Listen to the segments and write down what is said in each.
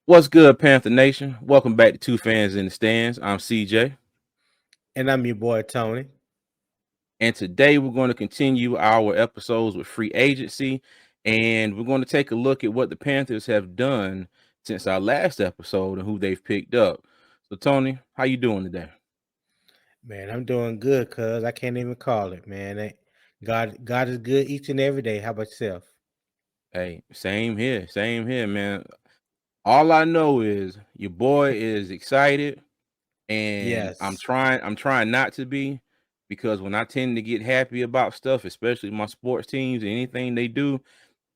What's good, Panther Nation? Welcome back to Two Fans in the Stands. I'm CJ, And I'm your boy Tony. and today we're going to continue our episodes with free agency, and we're going to take a look at what the Panthers have done since our last episode and who they've picked up. So, Tony, how you doing today? Man, I'm doing good, cuz I can't even call it, man. God is good each and every day. How about yourself? Hey, same here, man. All I know is your boy is excited, and I'm Yes. trying. I'm trying not to be, because when I tend to get happy about stuff, especially my sports teams and anything they do,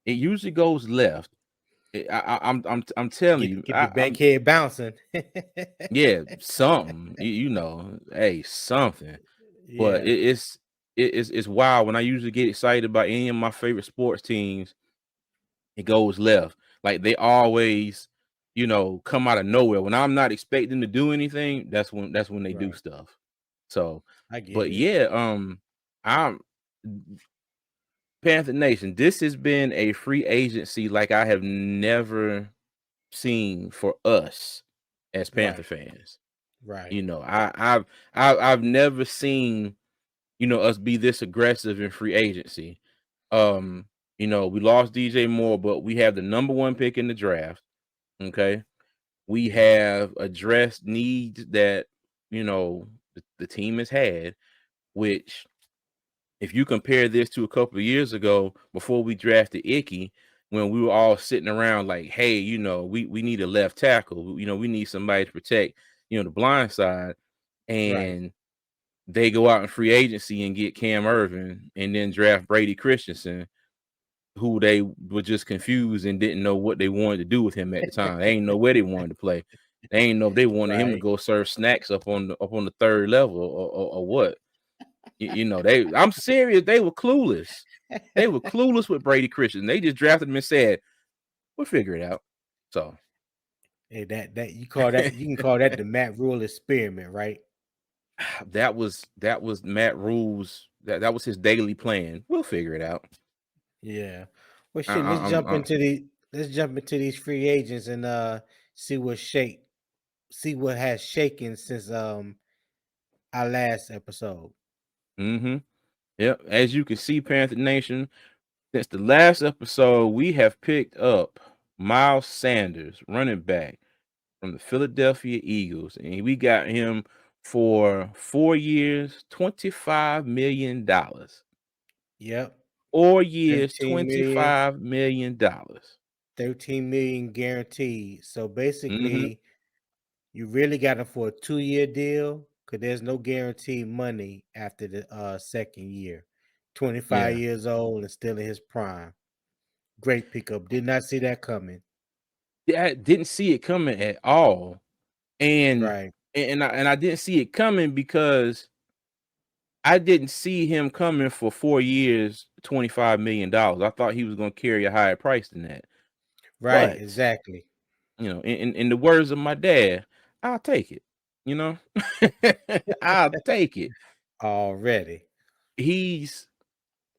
it usually goes left. I'm telling you, Get the bankhead bouncing. yeah, something, hey, something. But Yeah, it's wild when I usually get excited about any of my favorite sports teams. It goes left. Like they always, come out of nowhere. When I'm not expecting to do anything, that's when they do right. stuff. So, I get but it. yeah, I'm Panther Nation. This has been a free agency like I have never seen for us as Panther Right. fans. Right. You know, I've never seen, us be this aggressive in free agency. Um, we lost DJ Moore, but we have the number one pick in the draft. Okay. We Yeah. have addressed needs that, the team has had, which, if you compare this to a couple of years ago before we drafted Icky, when we were all sitting around like, hey, we need a left tackle, we need somebody to protect, the blind side, Right. and they go out in free agency and get Cam Irvin and then draft Brady Christensen, who they were just confused and didn't know what they wanted to do with him at the time. They ain't know where they wanted to play. They ain't know if they wanted him to Right. go serve snacks up on the third level, or what. I'm serious. They were clueless. They were clueless with Brady Christian. They just drafted him and said, "We'll figure it out." So Hey, you can call that the Matt Rule experiment, right? that was Matt Rule's. That was his daily plan. We'll figure it out. Yeah. Well, I, shit. I, I'm, I, Let's jump into these free agents and see what shake see what has shaken since our last episode. mm-hmm. Yep. As you can see, Panther Nation, since the last episode, we have picked up Miles Sanders, running back from the Philadelphia Eagles, and we got him for 4 years, $25 million. Yep. 4 years, 13 million, $25 million. 13 million guaranteed. So Mm-hmm. basically, you really got him for a 2-year deal because there's no guaranteed money after the second year. 25 Yeah. years old and still in his prime. Great pickup. Did not see that coming. Yeah, I didn't see it coming at all. And Right. and I didn't see it coming because I didn't see him coming for 4 years, $25 million. I thought he was gonna carry a higher price than that. Right. But, Exactly. in the words of my dad, I'll take it. You know, I'll take it. Already. He's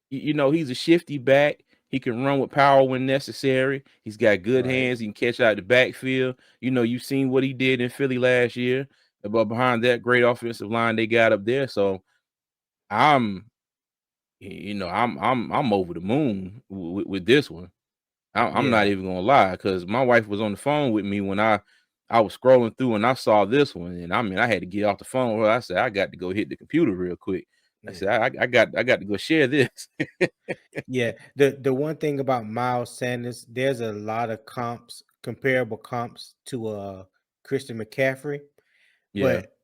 he's a shifty back. He can run with power when necessary. He's got good Right. hands. He can catch out the backfield. You've seen what he did in Philly last year. But behind that great offensive line they got up there, so I'm, I'm over the moon with this one. I'm not Yeah. even gonna lie, because my wife was on the phone with me when I was scrolling through and I saw this one, and I mean I had to get off the phone. Well, I said I got to go hit the computer real quick. I Yeah. said I got to go share this. Yeah. The one thing about Miles Sanders, there's a lot of comparable comps to Christian McCaffrey. Yeah. But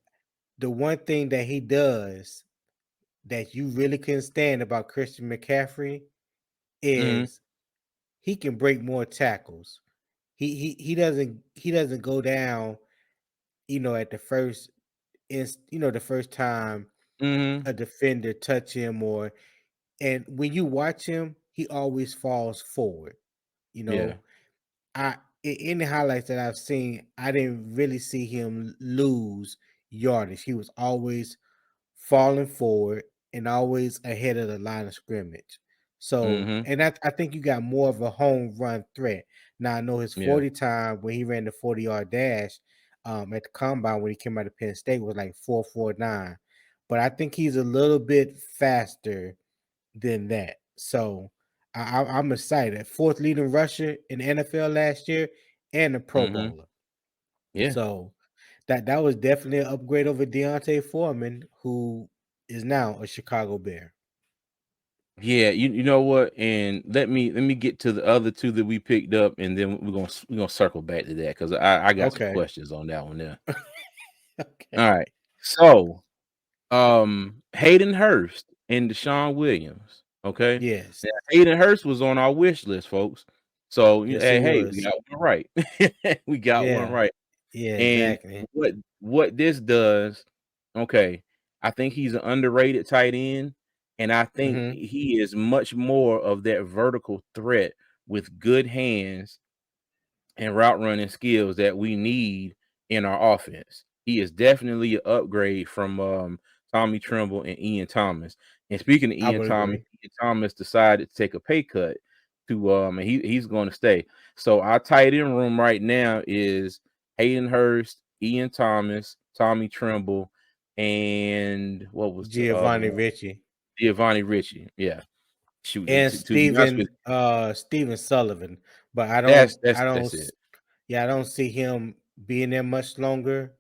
the one thing that he does that you really couldn't stand about Christian McCaffrey Hmm. is he can break more tackles. He doesn't go down, at the first the first time Hmm. a defender touch him, or and when you watch him, he always falls forward. You Yeah. know, in the highlights that I've seen, I didn't really see him lose yardage. He was always falling forward and always ahead of the line of scrimmage. So, Mm-hmm. and I think you got more of a home run threat. Now I know his Yeah. 40 time when he ran the 40-yard dash at the combine when he came out of Penn State was like 4.49. But I think he's a little bit faster than that. So I'm excited. Fourth leading rusher in the NFL last year and a Pro Mm-hmm. Bowler. Yeah. So that was definitely an upgrade over Deontay Foreman, who is now a Chicago Bear. Yeah, you know what? And let me get to the other two that we picked up, and then we're gonna circle back to that because I got some Okay. questions on that one there. Okay. All right. So Hayden Hurst and Deshaun Williams. Okay. Yes. Now, Hayden Hurst was on our wish list, folks. So Yes, it hey, we was. got one right. We got one Yeah. right. Yeah, And exactly. what this does, okay, I think he's an underrated tight end, and I think Hmm. he is much more of that vertical threat with good hands and route running skills that we need in our offense. He is definitely an upgrade from Tommy Tremble and Ian Thomas. And speaking of I Ian would Thomas, agree. Ian Thomas decided to take a pay cut to and he's going to stay. So our tight end room right now is Hayden Hurst, Ian Thomas, Tommy Tremble, and what was the other Giovanni one? Ricci Giovanni Ricci. Yeah. Shoot, and to be honest with Steven Sullivan, but you, that's it. I don't see him being there much longer.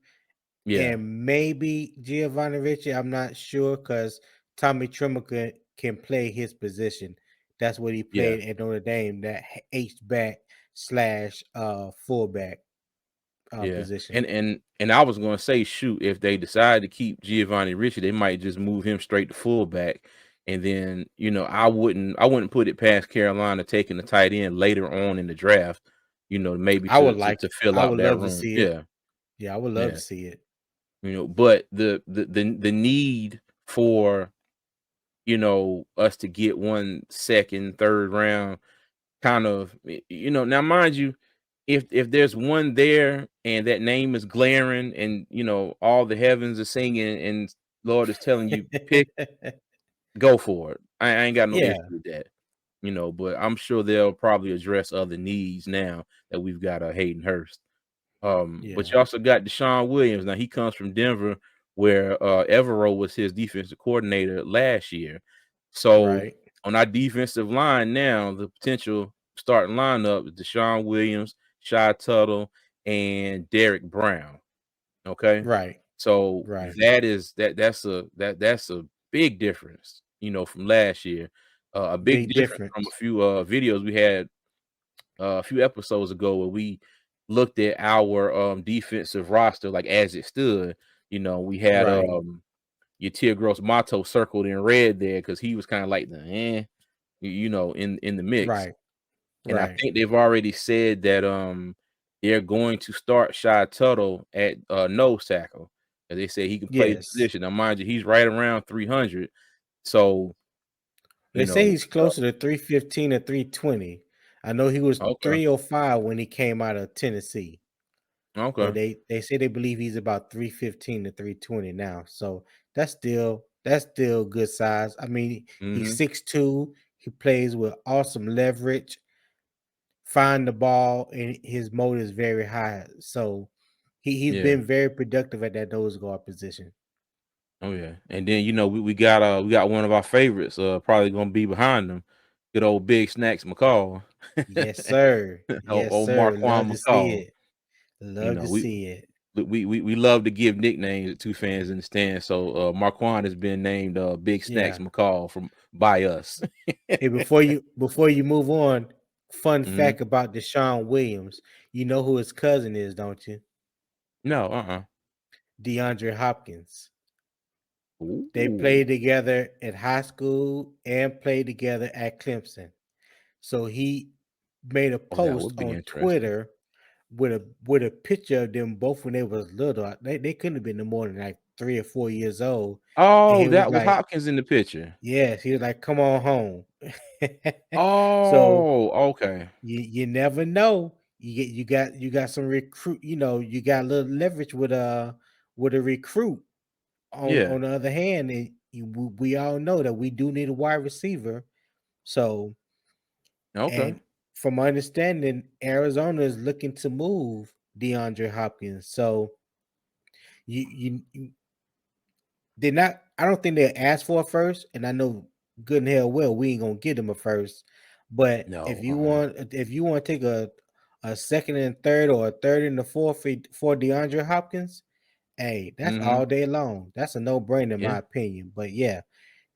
Yeah, And maybe Giovanni Ricci, I'm not sure because Tommy Tremble can play his position. That's what he yeah. played at Notre Dame, that H back slash fullback Yeah, position. and I was gonna say, shoot, if they decide to keep Giovanni Ricci, they might just move him straight to fullback, and then I wouldn't put it past Carolina taking the tight end later on in the draft, maybe to fill I out would that love to room. see it. Yeah, Yeah, I would love to yeah, see it. but the need for us to get one second, third round kind of now mind you, if there's one there and that name is glaring and all the heavens are singing and Lord is telling you pick, go for it. I ain't got no issue Yeah, with that. But I'm sure they'll probably address other needs now that we've got Hayden Hurst. But yeah, you also got Deshaun Williams. Now he comes from Denver, where Evero was his defensive coordinator last year. So right, on our defensive line now, the potential starting lineup is Deshaun Williams, Shy Tuttle, and Derek Brown. Okay. right, So right. that's a big difference, from last year. A big Big difference from a difference. few videos we had a few episodes ago where we looked at our defensive roster like as it stood. We had Right, Yatir Gross Mato circled in red there because he was kind of like the in the mix. right, And I right. think they've already said that they're going to start Shy Tuttle at nose tackle. And they say he can play the Yes. position. Now, mind you, he's right around 300. So, They you say know, he's closer to 315 or 320. I know he was okay. 305 when he came out of Tennessee. But Okay. they say they believe he's about 315 to 320 now. So that's still good size. I mean, he's Hmm. 6'2". He plays with awesome leverage, find the ball, and his motor is very high. So he's Yeah. been very productive at that nose guard position. Oh yeah, and then we got one of our favorites probably gonna be behind them. Good old Big Snacks McCall. Yes, sir. Yes, Old sir. Love Marquand to see McCall. it. You Love know, to we see it. we love to give nicknames to fans in the stand. So Marquand has been named Big Snacks Yeah. McCall from by us. Hey, before you move on, fun Hmm. fact about Deshaun Williams. You know who his cousin is, don't you? No, DeAndre Hopkins. They Ooh, played together at high school and played together at Clemson. So he made a oh, that post would be on interesting. Twitter with a picture of them both when they was little. They couldn't have been no more than like 3 or 4 years old. And Oh, he was that was like, Hopkins in the picture. yes, he was like, come on home. So Oh, okay. you never know. You got some recruit. You got a little leverage with a recruit. On Yeah. on the other hand, we all know that we do need a wide receiver, So, Okay. and from my understanding, Arizona is looking to move DeAndre Hopkins. So you they're not. I don't think they asked for a first, and I know good and hell well we ain't gonna get them a first. But No. if you want to take a second and third or a third and the fourth for DeAndre Hopkins, hey, that's Mm-hmm. all day long. That's a no brainer in Yeah. my opinion. But yeah,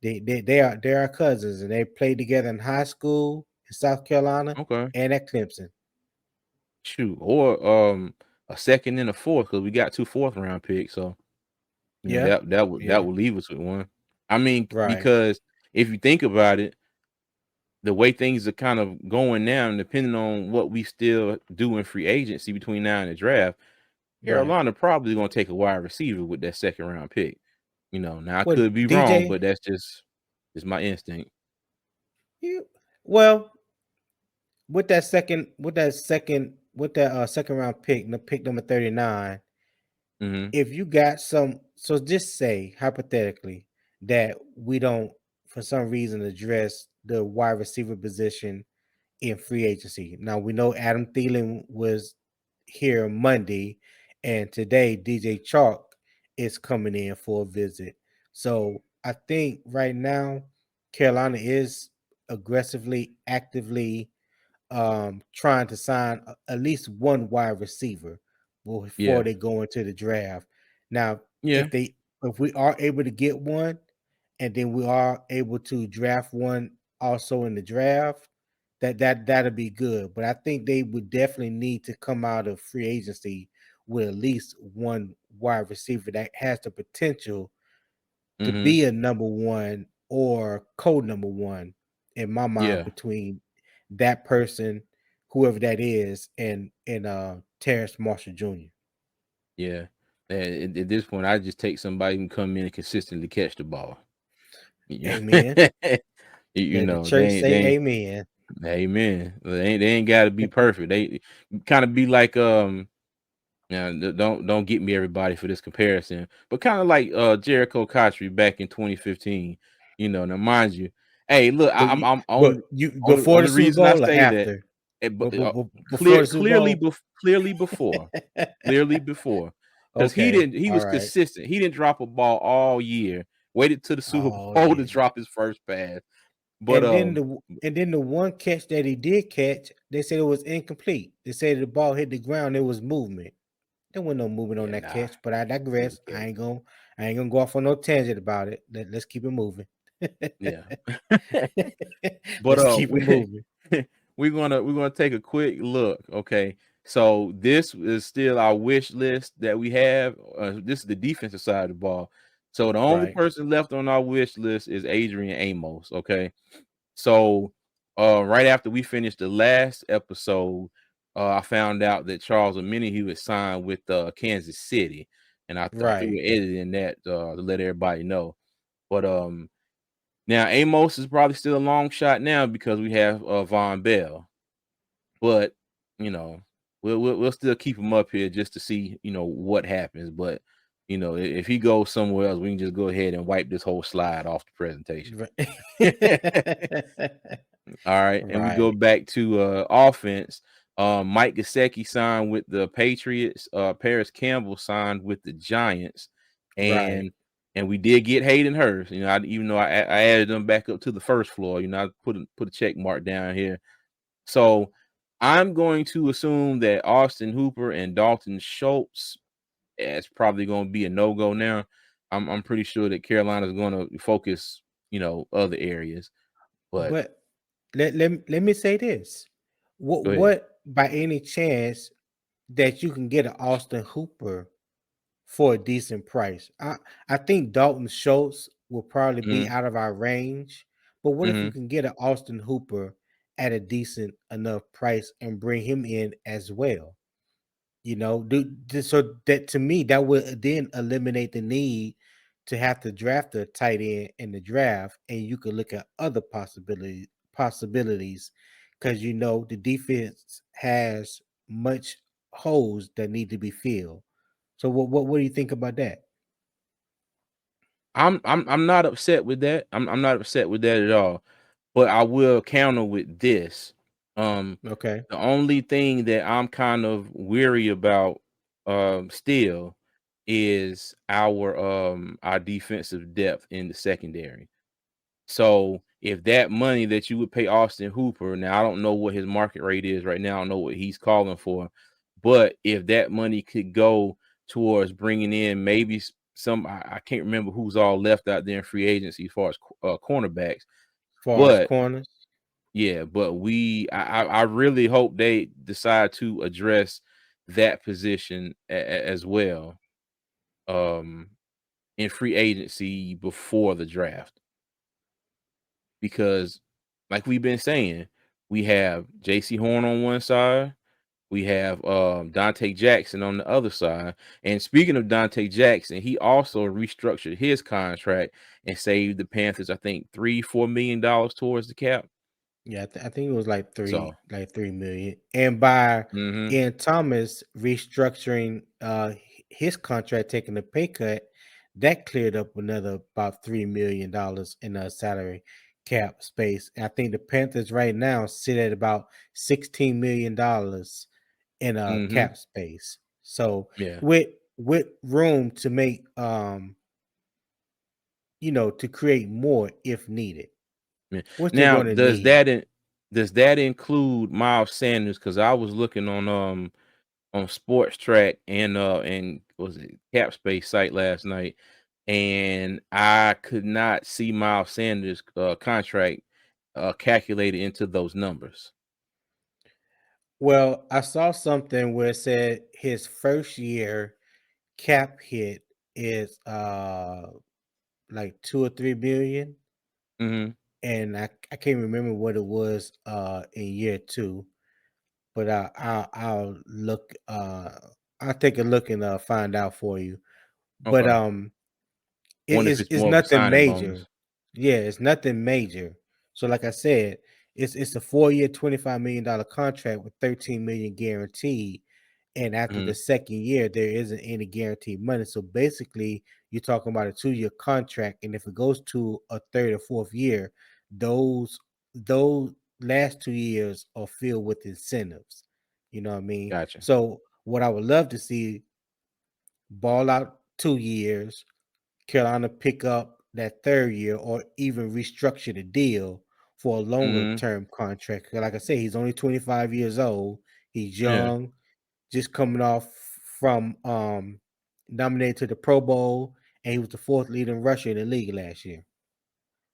they are cousins and they played together in high school in South Carolina Okay. and at Clemson. Shoot. Or a second and a fourth, because we got 2 fourth-round picks. So Yeah, that yeah, would leave us with one. I mean, right, because if you think about it, the way things are kind of going now, and depending on what we still do in free agency between now and the draft, right. Carolina probably gonna take a wide receiver with that second round pick. Now I What could be wrong, DJ? but that's just my instinct. You well with that second round pick, the pick number 39. Mhm. If you got some, so just say hypothetically that we don't for some reason address the wide receiver position in free agency. Now we know Adam Thielen was here Monday, and today DJ Chalk is coming in for a visit. So I think right now Carolina is aggressively, actively trying to sign at least one wide receiver before Yeah. they go into the draft. Now, Yeah. if we are able to get one, and then we are able to draft one also in the draft, that'll be good. But I think they would definitely need to come out of free agency with at least one wide receiver that has the potential to Mhm. be a number one or co-number one in my mind Yeah. between that person, whoever that is, and Terrence Marshall Jr. Yeah. At this point, I just take somebody who can come in and consistently catch the ball. Yeah. Amen. Let the They church ain't say amen. amen. They ain't gotta be perfect. They kind of be like now, don't get me everybody for this comparison, but kind of like Jericho Cotchery back in 2015. Now mind you, hey, look, But I'm but only you only before the only Super reason I Bowl or say that, after? but Before the Super Bowl. clearly before, because Okay, he all was right. consistent. He didn't drop a ball all year. Waited to the Super Oh Bowl to yeah. drop his first pass. But And then the one catch that he did catch, they said it was incomplete. They said the ball hit the ground. There was movement. There wasn't no movement on yeah, that nah, catch. But I it was digress. a I catch. ain't gonna I ain't gonna go off on no tangent about it. Let's keep it moving. Yeah. But Let's keep it moving. we're gonna take a quick look. Okay, so this is still our wish list that we have. This is the defensive side of the ball. So the only Right. person left on our wish list is Adrian Amos. Okay, so right after we finished the last episode, I found out that Charles Omeni he was signed with Kansas City, and I threw Right. an edit in that to let everybody know. But now Amos is probably still a long shot now because we have Von Bell, but you know we'll still keep him up here just to see what happens. But if he goes somewhere else, we can just go ahead and wipe this whole slide off the presentation. Right. All right, and we go Right. back to offense. Mike Gesicki signed with the Patriots. Paris Campbell signed with the Giants, Right. and we did get Hayden Hurst. Even though I added them back up to the first floor. I put a check mark down here. So I'm going to assume that Austin Hooper and Dalton Schultz it's probably going to be a no go now. I'm pretty sure that Carolina's going to focus other areas. But But let me say this. What go ahead. what by any chance that you can get an Austin Hooper for a decent price? I think Dalton Schultz will probably be Hmm. out of our range. But what if you Hmm. can get an Austin Hooper at a decent enough price and bring him in as well? So that to me that would then eliminate the need to have to draft a tight end in the draft, and you could look at other possibilities because the defense has much holes that need to be filled. So what do you think about that? I'm not upset with that. I'm not upset with that at all. But I will counter with this. Um, Okay. the only thing that I'm kind of weary about still is our defensive depth in the secondary. So if that money that you would pay Austin Hooper, now I don't know what his market rate is right now, I don't know what he's calling for, but if that money could go towards bringing in maybe some, I can't remember who's all left out there in free agency as far as cornerbacks, As far as but corners. yeah, but I really hope they decide to address that position as well, um, in free agency before the draft, because like we've been saying, we have J.C. Horn on one side, we have Dante Jackson on the other side. And speaking of Dante Jackson, he also restructured his contract and saved the Panthers, I think, $3-4 million towards the cap. Yeah, I think it was So, like 3 million. And by hmm Ian Thomas restructuring his contract, taking a pay cut, that cleared up another about $3 million in salary cap space. And I think the Panthers right now sit at about $16 million in hmm cap space. So yeah. with room to make to create more if needed, Yeah. which they're Now, going to need. does that include Miles Sanders? Because I was looking on Sports Track and was it Cap Space site last night, and I could not see Miles Sanders' contract calculated into those numbers. Well, I saw something where it said his first year cap hit is like 2 or 3 billion, Hmm and I can't remember what it was in year two, but I'll look I'll take a look and find out for you. But Okay. Wonder if it's it's more of a nothing signing major. bonus. Yeah, it's nothing major. So like I said, it's a 4 year, $25 million contract with 13 million guaranteed. And after the Hmm second year, there isn't any guaranteed money. So basically, you're talking about a 2 year contract. And if it goes to a third or fourth year, those those last 2 years are filled with incentives. You know what I mean? Gotcha. So what I would love to see, ball out 2 years, Carolina pick up that third year or even restructure the deal for a longer hmm term contract. Like I say, he's only 25 years old. He's Yeah. young, just coming off from nominated to the Pro Bowl, and he was the fourth leading rusher in the league last year.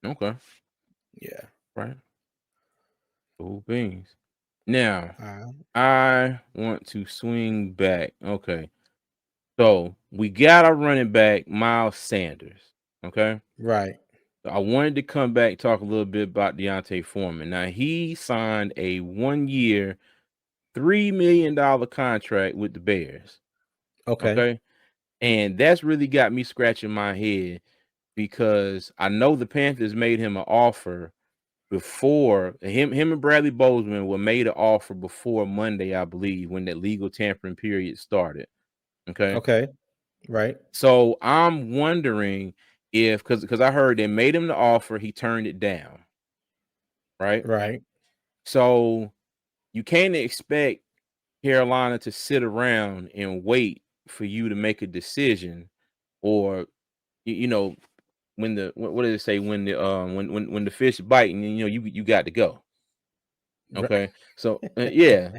Okay. Yeah. Right. Cool beans. Now, Uh, I want to swing back. Okay. So we got our running back, Miles Sanders. Okay. right. I wanted to come back talk a little bit about Deontay Foreman. Now he signed a 1 year, $3 million contract with the Bears. Okay. Okay. And that's really got me scratching my head because I know the Panthers made him an offer before him and Bradley Bozeman were made an offer before Monday, I believe, when that legal tampering period started. Okay. Okay. Right. So I'm wondering if because I heard they made him the offer, he turned it down, right? Right. So you can't expect Carolina to sit around and wait for you to make a decision, or you know when the what did it say when the when the fish bite and you got to go. Right. Okay, so yeah,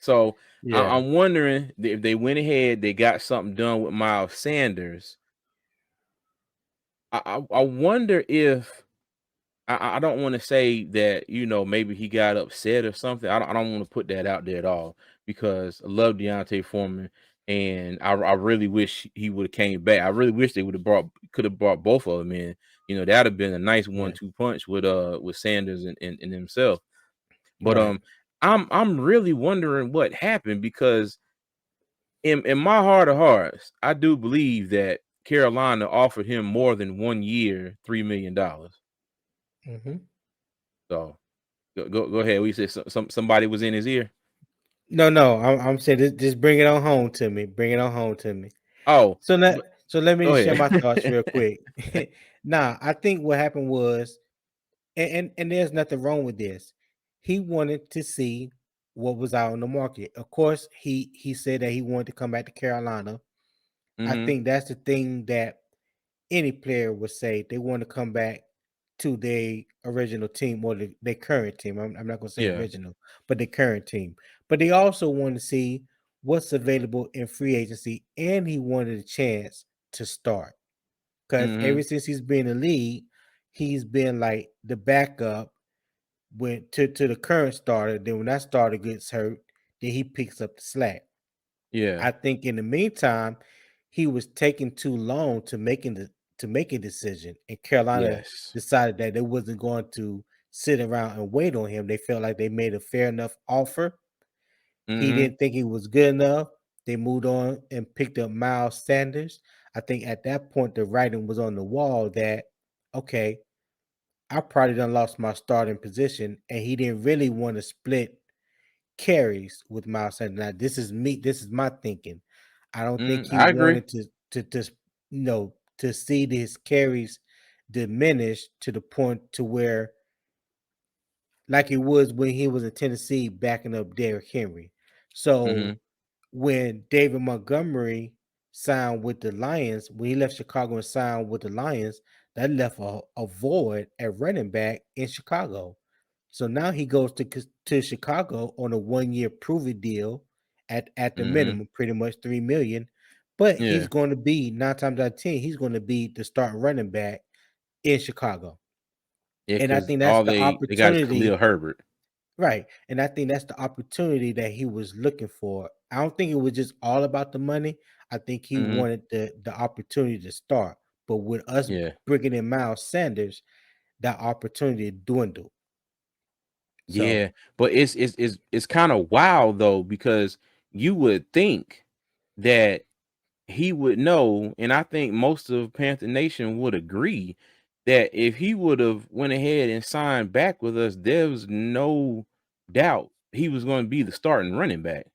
so Yeah. I'm wondering if they went ahead, they got something done with Miles Sanders. I wonder if I don't want to say that maybe he got upset or something. I don't want to put that out there at all because I love Deontay Foreman and I really wish he would have came back. I really wish they would have could have brought both of them in. That'd have been a nice Yeah. 1-2 punch with Sanders and himself. But Right. I'm really wondering what happened because in my heart of hearts, I do believe that Carolina offered him more than 1 year, $3 million. Hmm. So go ahead. We said somebody was in his ear. No, no. I'm saying just bring it on home to me. Bring it on home to me. Oh, So let but so let me go share my thoughts ahead. real quick. Nah, I think what happened was and there's nothing wrong with this. He wanted to see what was out on the market. Of course, he said that he wanted to come back to Carolina. I Mm-hmm. think that's the thing that any player would say. They want to come back to their original team or their current team. I'm not going to say Yeah. original, but the current team. But they also want to see what's available in free agency, and he wanted a chance to start because Mm-hmm. ever since he's been in the league, he's been like the backup went to the current starter. Then when that starter gets hurt, then he picks up the slack. Yeah. I think in the meantime, he was taking too long to make a decision, and Carolina Yes. decided that they wasn't going to sit around and wait on him. They felt like they made a fair enough offer. He Mm-hmm. didn't think he was good enough. They moved on and picked up Miles Sanders. I think at that point the writing was on the wall that okay, I probably done lost my starting position, and he didn't really want to split carries with Miles Sanders. Now, this is me. This is my thinking. I don't think he I agree. wanted to to see his carries diminish to the point to where like it was when he was in Tennessee backing up Derrick Henry. So Mm-hmm. when David Montgomery signed with the Lions, when he left Chicago and signed with the Lions, that left a void at running back in Chicago. So now he goes to Chicago on a 1 year prove-it deal at the Mm-hmm. minimum, pretty much 3 million. But he's Yeah. going to be 9 times out of 10, he's going to be the starting running back in Chicago. Yeah, And I because think that's all the they got is Khalil opportunity. Herbert. Right. And I think that's the opportunity that he was looking for. I don't think it was just all about the money. I think he Mm-hmm. wanted the opportunity to start. But with us Yeah. bringing in Miles Sanders, that opportunity dwindled. So Yeah. But it's kind of wild though, because you would think that he would know, and I think most of Panther Nation would agree that if he would have went ahead and signed back with us, there was no doubt he was going to be the starting running back.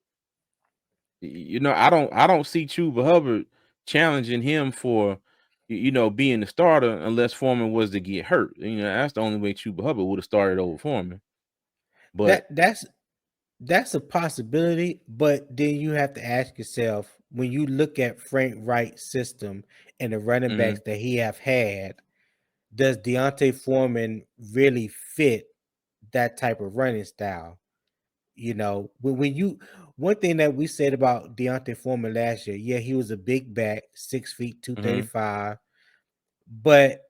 I don't see Chuba Hubbard challenging him for being the starter unless Foreman was to get hurt. That's the only way Chuba Hubbard would have started over Foreman. But that's a possibility, but then you have to ask yourself when you look at Frank Wright's system and the running backs mhm, that he have had, does Deontay Foreman really fit that type of running style? When you one thing that we said about Deontay Foreman last year, yeah, he was a big back, 6 feet, mhm, 235, but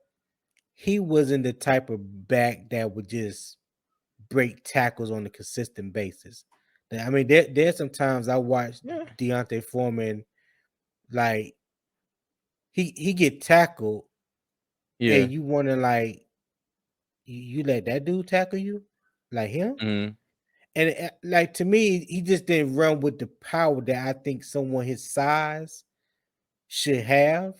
he wasn't the type of back that would just break tackles on a consistent basis. I mean, there's some times I watched yeah, Deontay Foreman, like he get tackled, yeah, and you wonder like you let that dude tackle you, like him, mhm, and like to me, he just didn't run with the power that I think someone his size should have.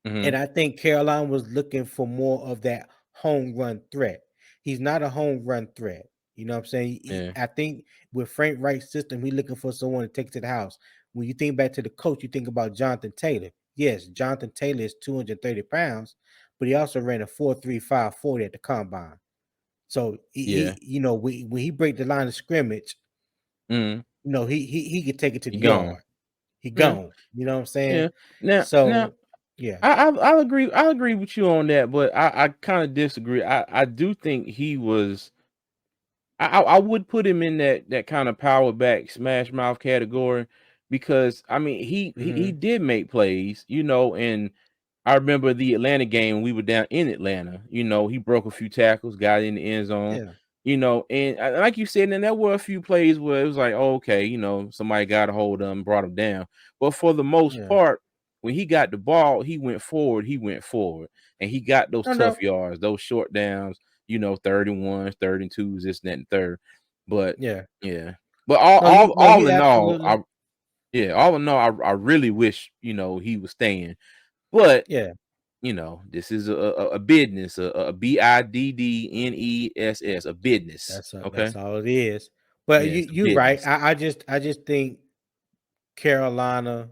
And mhm, I think Carolina was looking for more of that home run threat. He's not a home run threat. You know what I'm saying? yeah, I think with Frank Wright's system, he's looking for someone to take to the house. When you think back to the coach, you think about Jonathan Taylor. Yes, Jonathan Taylor is 230 pounds, but he also ran a 4.35 40 at the combine. So yeah, when he break the line of scrimmage, mhm. he could take it to the You gone. yard. He Yeah, gone. You know what I'm saying? yeah. Now, So yeah, I'll agree. I'll agree with you on that, but I kind of disagree. I do think he was. I would put him in that kind of power back smash mouth category, because I mean he hmm did make plays, and I remember the Atlanta game when we were down in Atlanta. He broke a few tackles, got in the end zone. yeah, And like you said, and there were a few plays where it was like, oh, okay, somebody got a hold of him, brought him down. But for the most yeah. part, when he got the ball, he went forward. He went forward, and he got those No, tough no, yards, those short downs. 31s, 32s, this, and that, and third. But yeah. yeah, but all No, he all no, all he in all, absolutely, all in all, I really wish he was staying. But yeah. this is a business, a business, a business. That's Okay, all it is. But yeah, it's a you're right. business. I just think Carolina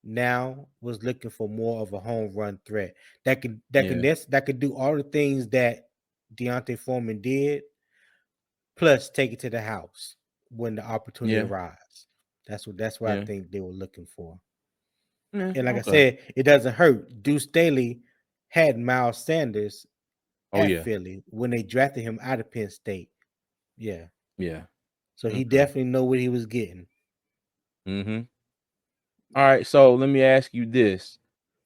now was looking for more of a home run threat that could Yeah, that could do all the things that Deontay Foreman did, plus take it to the house when the opportunity Yeah. arises. That's what I Yeah. think they were looking for. Yeah. And like I Okay. said, it doesn't hurt. Deuce Staley had Miles Sanders Oh at yeah. Philly when they drafted him out of Penn State. Yeah. Yeah. So he Okay. definitely know what he was getting. Mm-hmm. All right. So let me ask you this.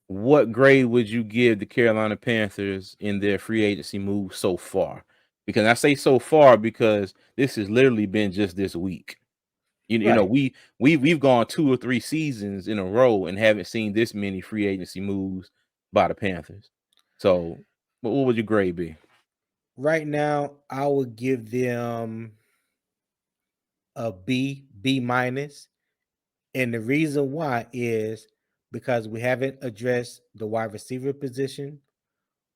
What grade would you give the Carolina Panthers in their free agency move so far? Because I say so far because this has literally been just this week. You know, Right. we've gone 2 or 3 seasons in a row and haven't seen this many free agency moves by the Panthers. So, what would your grade be? Right now, I would give them a B minus. And the reason why is because we haven't addressed the wide receiver position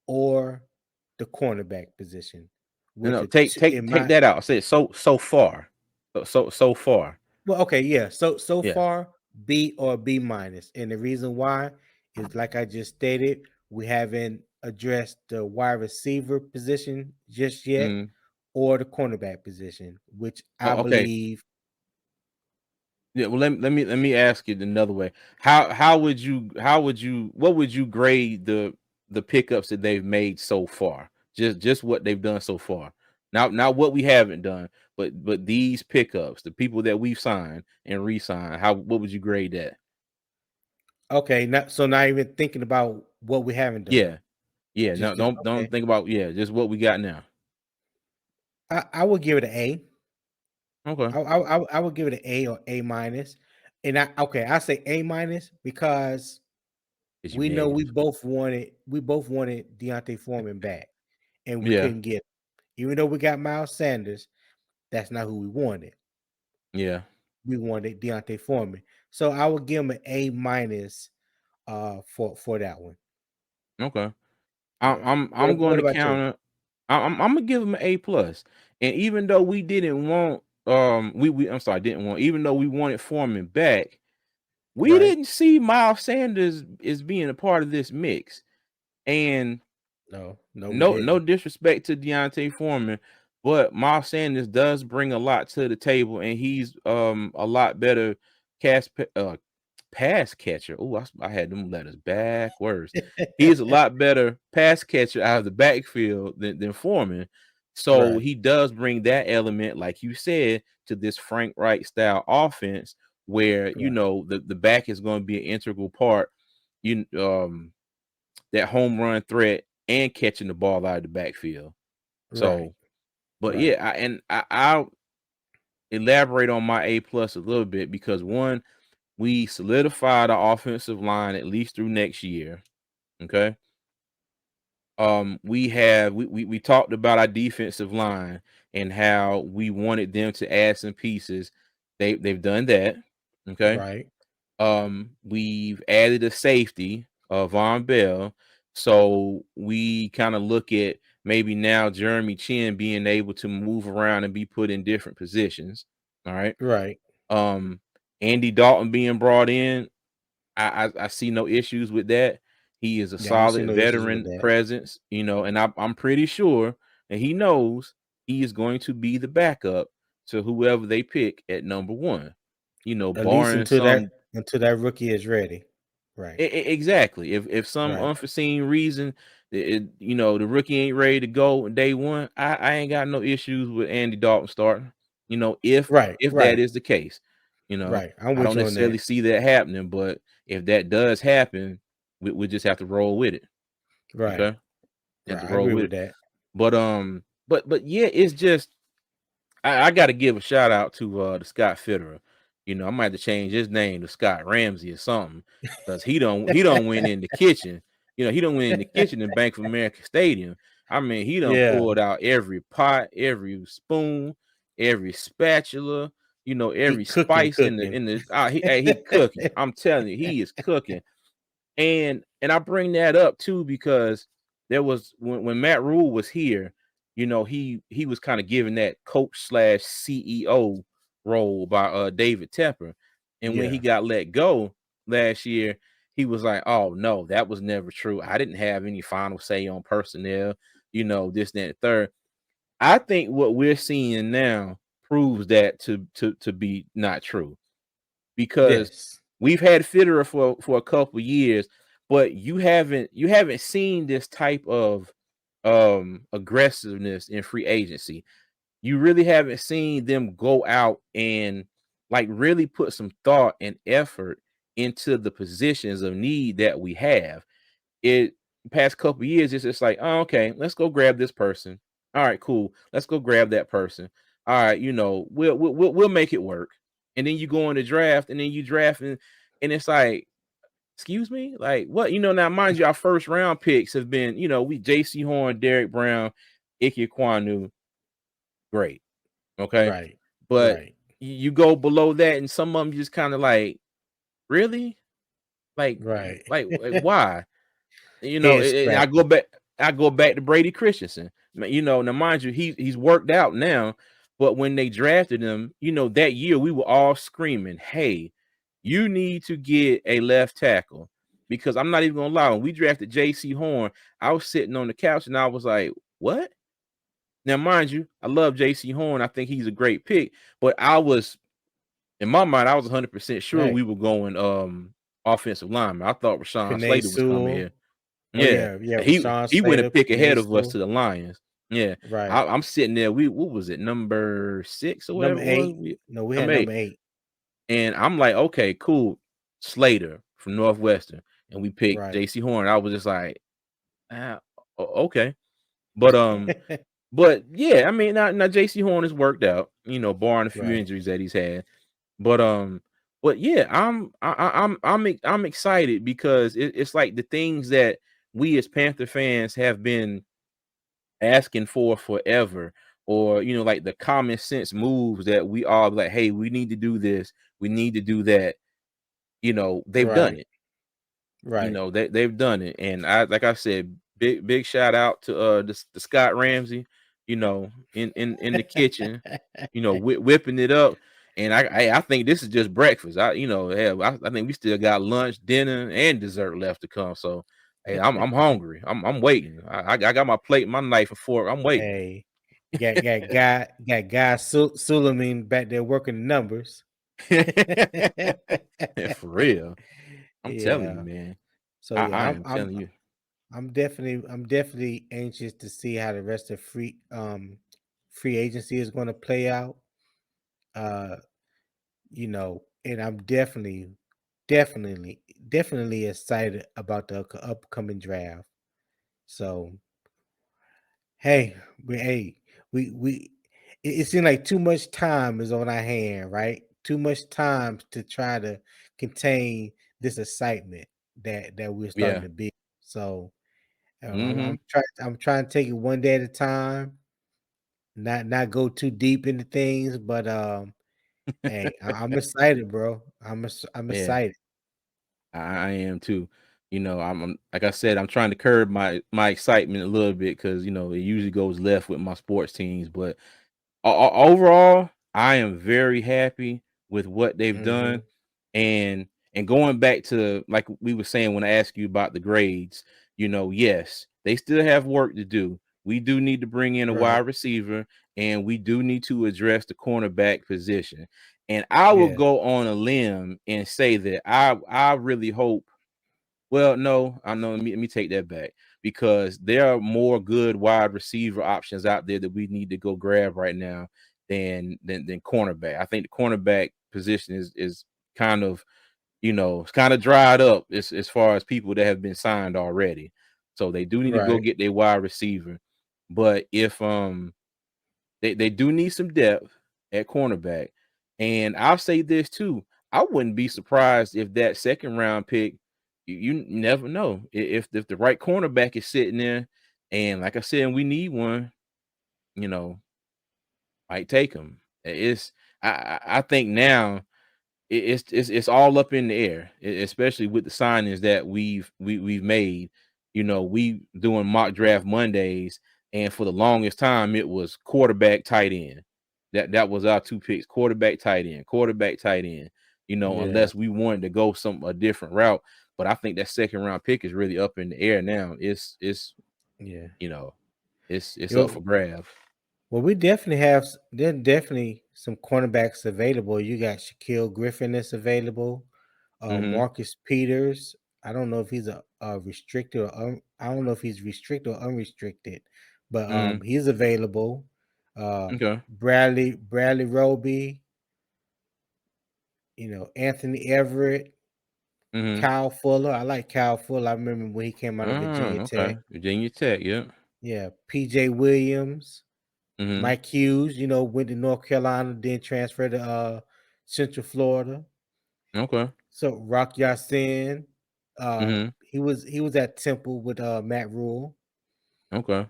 or the cornerback position, No, which no, are take two, take in take my that out. Say it so far. So far. well, okay, yeah. So Yeah. far, B or B minus. And the reason why is like I just stated, we haven't addressed the wide receiver position just yet Mm. or the cornerback position, which I Oh, okay. believe. Yeah, well let me ask it another way. How would you what would you grade the pickups that they've made so far? Just what they've done so far. Not what we haven't done, but these pickups, the people that we've signed and re-signed, how what would you grade that? Okay, not even thinking about what we haven't done. Yeah. Yeah, no, Just don't okay. think about yeah, just what we got now. I would give it an A. Okay. I would give it an A or A minus. And I say A minus because It's we know unanimous. we both wanted Deontay Foreman back, and we Yeah. couldn't get him. Even though we got Miles Sanders, that's not who we wanted. Yeah. We wanted Deontay Foreman. So I would give him an A minus for that one. Okay. I'm Yeah. I'm What I'm going what to about you? counter. I'm gonna give him an A plus. And even though we didn't want we I'm sorry, didn't want even though we wanted Foreman back, we Right. didn't see Miles Sanders as being a part of this mix. And No, we no didn't. disrespect to Deontay Foreman, but Miles Sanders does bring a lot to the table, and he's a lot better cast pass catcher. Oh, I had them letters backwards. He is a lot better pass catcher out of the backfield than Foreman. So Right. he does bring that element, like you said, to this Frank Wright style offense, where you Right. know the back is going to be an integral part. You that home run threat and catching the ball out of the backfield. Right. So, but Right. yeah, I'll elaborate on my A plus a little bit because one, we solidified our offensive line at least through next year. Okay. We talked about our defensive line and how we wanted them to add some pieces. They've done that. Okay. Right. We've added a safety, Von Bell. So we kind of look at maybe now Jeremy Chin being able to move around and be put in different positions. All right. Right. Um, Andy Dalton being brought in, I see no issues with that. He is a Yeah, I don't see solid no issues with veteran that. presence, and I'm pretty sure and he knows he is going to be the backup to whoever they pick at number one. At least Barring some until that rookie is ready. Right. exactly. If some Right. unforeseen reason, the rookie ain't ready to go on day one, I ain't got no issues with Andy Dalton starting. If Right. that Right. is the case, Right. I'm I with don't you on that. necessarily see that happening, but if that does happen, we just have to roll with it. Right. Okay, have Right. to I roll agree with with it. that. But yeah, it's just I got to give a shout out to the Scott Fitterer. I might have to change his name to Scott Ramsey or something because he don't win in the kitchen. He don't win in the kitchen in Bank of America Stadium. I mean, he done Yeah. pulled out every pot, every spoon, every spatula. He Every cooking, spice in the cooking. he cooking. I'm telling you, he is cooking. And I bring that up too because there was when Matt Rule was here, he was kind of given that coach slash CEO role by David Tepper. And when he Yeah. got let go last year, he was like, "Oh no, that was never true. I didn't have any final say on personnel. this, that, and the third. I think what we're seeing now proves that to be not true, because Yes. we've had Fitterer for a couple years, but you haven't seen this type of aggressiveness in free agency. You really haven't seen them go out and like really put some thought and effort into the positions of need that we have. It past couple years, it's just like, oh, okay, let's go grab this person. All right, cool. Let's go grab that person. All right, we'll make it work. And then you go in the draft, and then you draft, and it's like, excuse me, like what? Now mind you, our first round picks have been, we J.C. Horn, Derek Brown, Ike Kwanu, great, okay, Right. but Right. you go below that, and some of them just kind of like, really, like, Right. why? Head And I go scratching. back. I go back to Brady Christensen. Now mind you, he's worked out now, but when they drafted him, that year we were all screaming, "Hey, you need to get a left tackle." Because I'm not even gonna lie, when we drafted J.C. Horn, I was sitting on the couch and I was like, "What?" Now, mind you, I love J.C. Horn. I think he's a great pick, but in my mind, I was 100% sure Right. we were going offensive lineman. I thought Rashawn Panay Slater was coming Sewell. here. Oh Yeah, yeah, yeah. he Rashawn he went a Slater, pick Panay ahead of us Sewell. to the Lions. Yeah, Right. I'm sitting there. What was it, number 6 or whatever Number it was? 8. No, we had Number 8, number 8. and I'm like, okay, cool. Slater from Northwestern, and we picked Right. J.C. Horn. I was just like, okay, but yeah, I mean, now J.C. Horn has worked out, barring a few Right. injuries that he's had. But yeah, I'm excited because it's like the things that we as Panther fans have been asking for forever, or like the common sense moves that we all like, hey, we need to do this, we need to do that. They've done Right. it. Right. They've done it, and like I said, big shout out to the Scott Ramsey, in the kitchen, whipping it up. And I think this is just breakfast. Hell, I think we still got lunch, dinner, and dessert left to come. So, hey, I'm hungry. I'm waiting. I got my plate, my knife and fork. I'm waiting. Hey, got guy Suleiman back there working the numbers. For real, I'm telling you, Yeah. man. So I yeah, am telling you. I'm definitely anxious to see how the rest of free agency is going to play out. Uh, and I'm definitely excited about the upcoming draft. So hey, we it seems like too much time is on our hand, right? Too much time to try to contain this excitement that we're starting Yeah. to be. So Hmm. I'm trying to take it one day at a time, not go too deep into things, but hey, I'm excited, bro. I'm Yeah. excited. I am too. I'm like I said, I'm trying to curb my excitement a little bit because it usually goes left with my sports teams. But overall, I am very happy with what they've Hmm. done, and going back to like we were saying when I asked you about the grades. Yes, they still have work to do. We do need to bring in a Right. wide receiver, and we do need to address the cornerback position. And I will Yeah. go on a limb and say that I really hope. Well, no, I know. Let me take that back, because there are more good wide receiver options out there that we need to go grab right now than cornerback. I think the cornerback position is kind of it's kind of dried up as far as people that have been signed already. So they do need to go Right. get their wide receiver. But if they do need some depth at cornerback. And I'll say this too. I wouldn't be surprised if that second round pick, you never know. If the right cornerback is sitting there, and like I said, we need one, you know, might take him. It's I think now it's all up in the air, especially with the signings that we've made. We doing mock draft Mondays, and for the longest time it was quarterback, tight end. That was our two picks: quarterback, tight end, quarterback, tight end. Yeah. Unless we wanted to go a different route. But I think that second round pick is really up in the air now. It's Yeah. you know it's up Yo, for grabs. well, we definitely have. There's definitely some cornerbacks available. You got Shaquille Griffin that's available. Mm-hmm. Marcus Peters. I don't know if he's a restricted or I don't know if he's restricted or unrestricted, but Mm-hmm. he's available. Okay. Bradley Roby. Anthony Everett, Mm-hmm. Kyle Fuller. I like Kyle Fuller. I remember when he came out of Virginia Okay. Tech. Virginia Tech, yeah. Yeah, PJ Williams, Mm-hmm. Mike Hughes, went to North Carolina, then transferred to Central Florida. Okay. So Rock Yassin, Mm-hmm. he was at Temple with Matt Rule. Okay.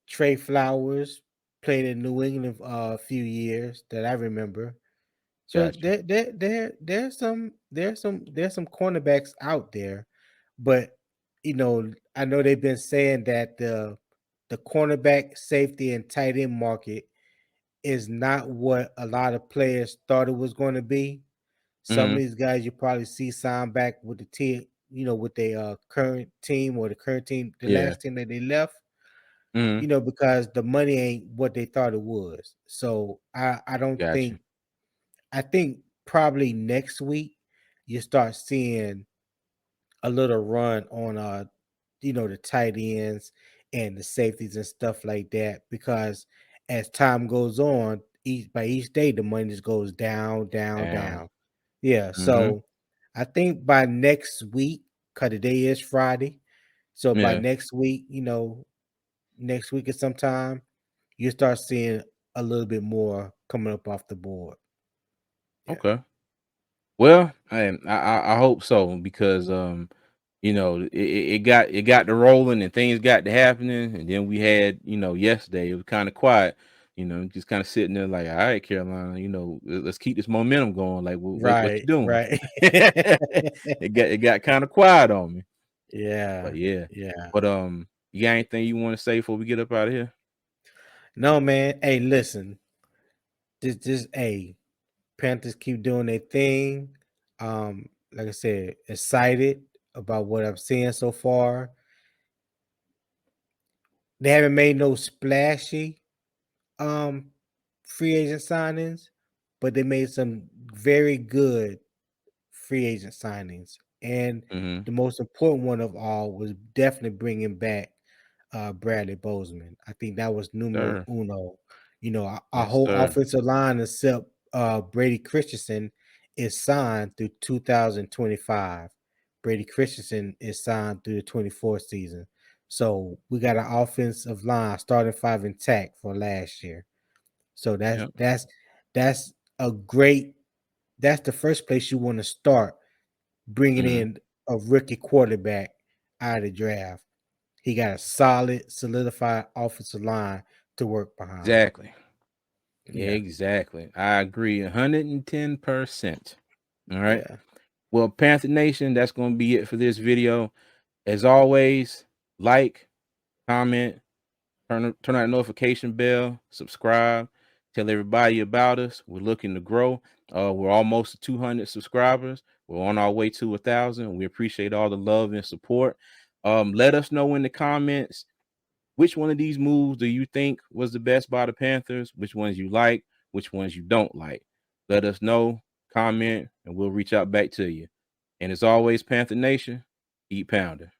Trey Flowers played in New England a few years that I remember. So Gotcha. there's some cornerbacks out there, but I know they've been saying that the cornerback, safety, and tight end market is not what a lot of players thought it was going to be. Some of Mm-hmm. these guys you probably see sign back with the team, with their current team or the current team, the Yeah. last team that they left, Mm-hmm. because the money ain't what they thought it was. So I don't Gotcha. think I think probably next week you start seeing a little run on the tight ends and the safeties and stuff like that, because as time goes on, each day the money just goes down, down, Down. down. Yeah, Mm-hmm. so I think by next week, cause the day is Friday, so by Yeah. next week, next week at sometime, you start seeing a little bit more coming up off the board. Yeah. Okay. Well, I hope so because it got to rolling and things got to happening, and then we had yesterday it was kind of quiet, just kind of sitting there like, all right, Carolina, let's keep this momentum going. Like, what you Right, doing? right. It got kind of quiet on me, but Yeah, yeah, yeah. but you got anything you want to say before we get up out of here? No, man. Hey, listen. Hey, Panthers keep doing their thing. Like I said, excited about what I'm seeing so far. They haven't made no splashy um free agent signings, but they made some very good free agent signings. And Mm-hmm. the most important one of all was definitely bringing back Bradley Bozeman. I think that was numero Sir, uno. Our yes, whole sir. offensive line, except Brady Christensen, is signed through 2025. Brady Christensen is signed through the 24 season. So we got an offensive line starting five intact for last year. So that's Yep. that's that's a great. That's the first place you want to start bringing Mm-hmm. in a rookie quarterback out of the draft. He got a solid, solidified offensive line to work behind. Exactly. Yeah, Exactly. I agree 110%. All right. yeah. Well, Panther Nation, that's going to be it for this video. As always, like, comment, turn on the notification bell, subscribe, tell everybody about us. We're looking to grow. We're almost to 200 subscribers. We're on our way to 1,000. We appreciate all the love and support. Let us know in the comments which one of these moves do you think was the best by the Panthers, which ones you like, which ones you don't like. Let us know, comment, and we'll reach out back to you. And as always, Panther Nation, eat pounder.